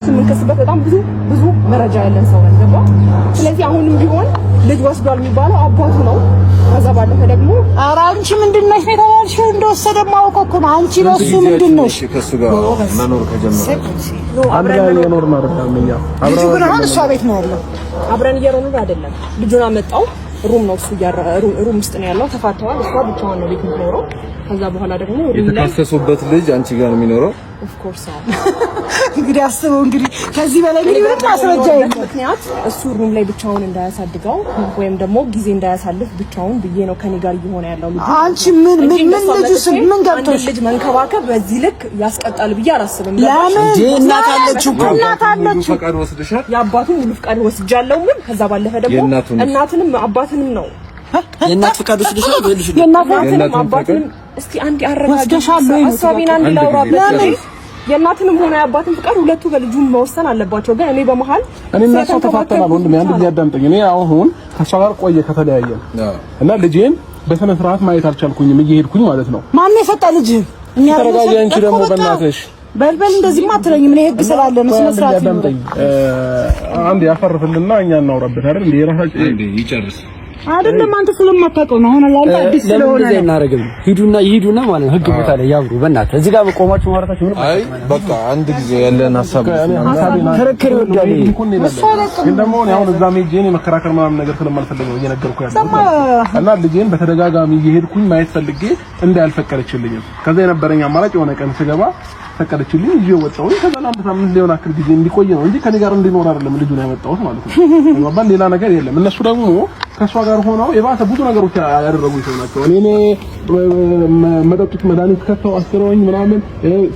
ስንከስበት በጣም ብዙ መረጃ ያለን ሰው ገባ። ስለዚህ አሁንም ቢሆን ልጅ ወስዷል የሚባለው አባቱ ነው። ከዛ ባለፈ ደግሞ ኧረ አንቺ ምንድነሽ የተባልሽው? እንደወሰደ ማውቀው እኮ ነው። አንቺ ለሱ ምንድነሽ? ከሱ ጋር መኖር ከጀመረ አብረን የኖር ማለት ነው። ልጁ ግን አሁን እሷ ቤት ነው ያለው። አብረን እየኖርን አይደለም። ልጁን አመጣው ሩም ነው እሱ ሩም ውስጥ ነው ያለው። ተፋተዋል። እሷ ብቻዋን ነው ቤት የምትኖረው። ከዛ በኋላ ደግሞ የተካሰሱበት ልጅ አንቺ ጋር ነው የሚኖረው። ኦፍ ኮርስ እንግዲህ አስበው እንግዲህ ከዚህ በላይ እንግዲህ ምንም ማስረጃ የለም። ምክንያት እሱ ሩም ላይ ብቻውን እንዳያሳድገው ወይም ደግሞ ጊዜ እንዳያሳልፍ ብቻውን ብዬ ነው ከኔ ጋር እየሆነ ያለው። ልጅ አንቺ ምን ልጅ ምን ገብቶሽ ልጅ መንከባከብ በዚህ ልክ ያስቀጣል ብዬ አላስብም። ለምን እናት አለችው እናት አለችው ፈቃድ ወስደሻል? የአባቱን ሙሉ ፈቃድ ወስጃለሁ። ምን ከዛ ባለፈ ደግሞ እናትንም አባትንም ነው የእናት ፈቃድ ወስደሻል? የእናትንም አባትንም እስቲ አንዴ አረጋግጠሻለሁ። አሳቢና አንዴ ላውራበት። የእናትንም ሆነ የአባትን ፍቃድ ሁለቱ በልጁም መወሰን አለባቸው። ግን እኔ በመሃል እኔና እሷ ተፋተናል። ወንድሜ አንድ ጊዜ አዳምጠኝ። እኔ አሁን ከእሷ ጋር ቆየ ከተለያየን እና ልጄን በስነ ስርዓት ማየት አልቻልኩኝም እየሄድኩኝ ማለት ነው። ማን የሰጠ ልጅ? እኛ ተረጋጊ። አንቺ ደግሞ በእናትሽ በልበል እንደዚህማ አትለኝም። እኔ ህግ ስላለ ነው ስነ ስርዓት አዳምጠኝ። አንድ ያፈርፍልና እኛ እናውራበት አይደል? እንዴ የራሳችን እንዴ ይጨርስ አይደለም አንተ ስለማታውቀው ነው። አሁን አላንተ አዲስ ስለሆነ ለምን እናረጋግም? ሂዱና ማለት ነው ህግ ቦታ ላይ ያብሩ። በእናትህ እዚህ ጋር ቆማችሁ ማውራታችሁ ምንም አይ በቃ አንድ ጊዜ ያለን ሀሳብ ክርክር ይወዳል። ግን ደግሞ አሁን እዛ ሜጄ እኔ መከራከር ምናምን ነገር ስለማልፈልግ ነው እየነገርኩህ ያለው እና ልጄን በተደጋጋሚ እየሄድኩኝ ማየት ፈልጌ እንዳልፈቀደችልኝም ከዛ የነበረኝ አማራጭ የሆነ ቀን ስገባ ፈቀደችልኝ ይዤ ወጣሁኝ። ከዛ አንድ ሳምንት ሊሆን አክል ጊዜ እንዲቆይ ነው እንጂ ከኔ ጋር እንዲኖር አይደለም ልጁን ያመጣሁት ማለት ነው። ባባ ሌላ ነገር የለም። እነሱ ደግሞ ከሷ ጋር ሆነው የባሰ ብዙ ነገሮች ያደረጉ ሰው ናቸው። እኔ መጠጡት መድኃኒት ከተው አስረውኝ ምናምን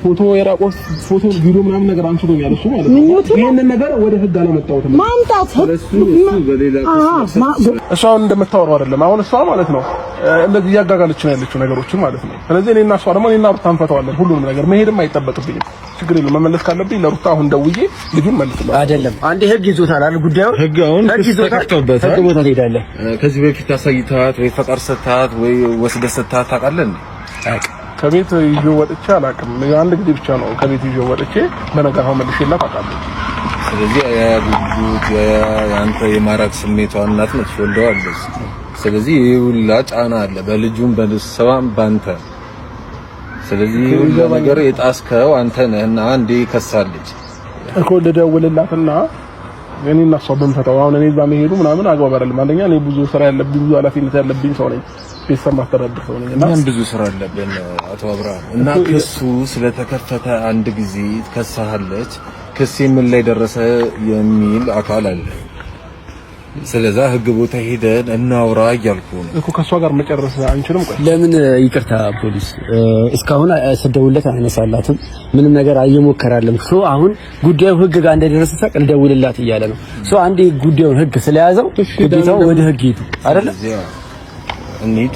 ፎቶ የራቆት ፎቶ ቪዲዮ ምናምን ነገር አንስቶኛል እሱ ማለት ነው። ይሄንን ነገር ወደ ህግ አላመጣሁትም ማምጣት እሷ እንደምታወራው አይደለም። አሁን እሷ ማለት ነው እንደዚህ እያጋጋለች ነው ያለችው ነገሮችን ማለት ነው። ስለዚህ እኔና እሷ ደግሞ እኔና ሩታ እንፈታዋለን ሁሉንም ነገር መሄድም አይጠበቅብኝም። ችግር የለም። መመለስ ካለብኝ ለሩታ አሁን ደውዬ ልጁን መልስልኝ። አይደለም አንዴ ህግ ይዞታል አይደል? ጉዳዩ ህግ አሁን ተከፍቶበታል። ህግ ቦታ ትሄዳለህ። ከዚህ በፊት አሳይታት ወይ ፈቃድ ሰታት ወይ ወስደህ ሰታት ታውቃለህ? ከቤት ይዤ ወጥቼ አላውቅም። አንድ ጊዜ ብቻ ነው ከቤት ይዤ ወጥቼ በነጋታው መልሼላት አውቃለሁ። ስለዚህ ያጉጉት ያንተ የማራክ ስሜቷን እናት ነች ወልደዋለች። ስለዚህ ይሁላ ጫና አለ በልጁም በልጅቷም ባንተ። ስለዚህ ይሁላ ነገር የጣስከው አንተ ነህና አንዴ ከሳለች እኮ ልደውልላትና እኔና እሷ ብንፈታው አሁን እኔ እዛ መሄዱ ምናምን አግባብ አይደለም። አንደኛ እኔ ብዙ ስራ ያለብኝ ብዙ ኃላፊነት ያለብኝ ሰው ነኝ። ቤተሰብ ማስተዳደር ሰው ነኝ እና ብዙ ስራ አለብን አቶ አብርሃም እና ክሱ ስለተከፈተ አንድ ጊዜ ከሳሃለች። ክስ ምን ላይ ደረሰ የሚል አካል አለ። ስለዛ ህግ ቦታ ሄደን እናውራ እያልኩ ነው እኮ ከሷ ጋር መጨረስ አንችልም። ቆይ ለምን ይቅርታ ፖሊስ እስካሁን ስደውልለት አነሳላትም ምንም ነገር አየሞከራለም። ሶ አሁን ጉዳዩ ህግ ጋር እንደደረሰ ሳቅ ልደውልላት እያለ ነው። ሶ አንዴ ጉዳዩን ህግ ስለያዘው ግዴታው ወደ ህግ ሄዱ አይደለ? እንሂድ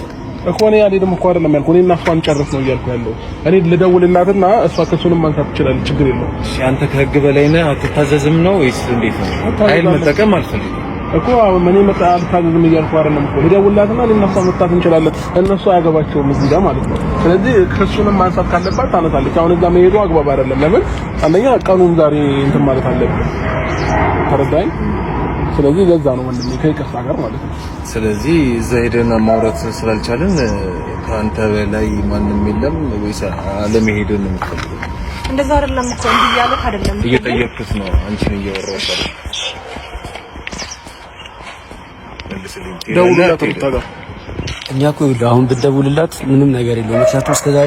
እኮ እኔ አልሄድም እኮ አይደለም ያልኩህ። እኔና እሷን ጨርስ ነው እያልኩ ያለው። እኔ ልደውልላትና እሷ ከሱንም ማንሳት ትችላለች። ችግር የለውም። እሺ አንተ ከህግ በላይ ነህ አትታዘዝም ነው ወይስ እንዴት ነው? ኃይል መጠቀም አልፈልግም እኮ አሁን እኔ አልታዘዝም እያልኩ አይደለም እኮ። ልደውልላትና እኔና እሷ መፍታት እንችላለን። እነሱ አያገባቸውም እዚህ ጋር ማለት ነው። ስለዚህ ከሱንም ማንሳት ካለባት ታነሳለች። አሁን እዛ መሄዱ አግባብ አይደለም። ለምን አንደኛ ቀኑን ዛሬ እንትን ማለት አለብን። ተረዳኝ። ስለዚህ ለዛ ነው ወንድሜ ከይቅርታ ጋር ማለት ነው። ስለዚህ እዛ ሄደን ማውራት ስላልቻለን ከአንተ በላይ ማንም የለም ወይስ አለመሄድን ነው የምትፈልገው? እንደዛ አይደለም እኮ እንዲህ ያለህ አይደለም። እየጠየቅኩት ነው አንቺን እያወራሁሽ አይደል? ደውልላት ሩታ ጋር እኛ እኮ አሁን ብትደውልላት ምንም ነገር የለውም። ምክንያቱም እስከዛሬ